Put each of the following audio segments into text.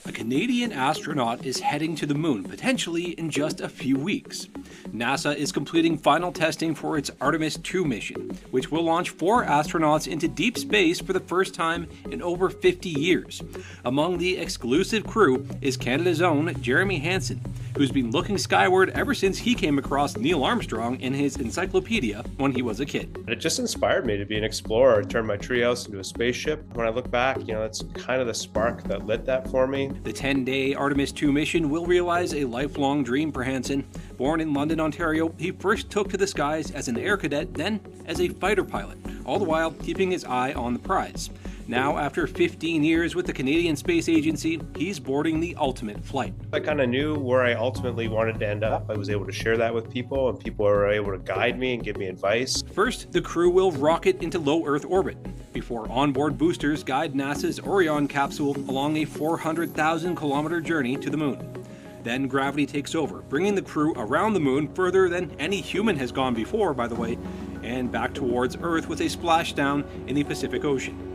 A Canadian astronaut is heading to the moon, potentially in just a few weeks. NASA is completing final testing for its Artemis 2 mission, which will launch 4 astronauts into deep space for the first time in over 50 years. Among the exclusive crew is Canada's own Jeremy Hansen, who's been looking skyward ever since he came across Neil Armstrong in his encyclopedia when he was a kid. It just inspired me to be an explorer. I turned my treehouse into a spaceship. When I look back, that's kind of the spark that lit that for me. The 10-day Artemis 2 mission will realize a lifelong dream for Hansen. Born in London, Ontario, he first took to the skies as an air cadet, then as a fighter pilot, all the while keeping his eye on the prize. Now, after 15 years with the Canadian Space Agency, he's boarding the ultimate flight. I kind of knew where I ultimately wanted to end up. I was able to share that with people, and people were able to guide me and give me advice. First, the crew will rocket into low Earth orbit, before onboard boosters guide NASA's Orion capsule along a 400,000-kilometer journey to the moon. Then gravity takes over, bringing the crew around the moon further than any human has gone before, by the way, and back towards Earth with a splashdown in the Pacific Ocean.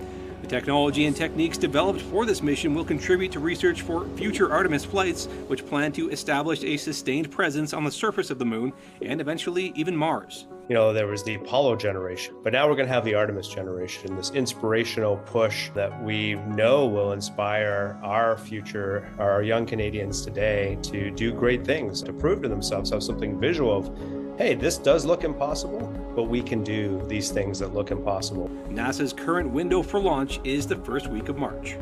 The technology and techniques developed for this mission will contribute to research for future Artemis flights, which plan to establish a sustained presence on the surface of the moon and eventually even Mars. There was the Apollo generation, but now we're going to have the Artemis generation, this inspirational push that we know will inspire our future, our young Canadians today to do great things, to prove to themselves, have something visual of, hey, this does look impossible, but we can do these things that look impossible. NASA's current window for launch is the first week of March.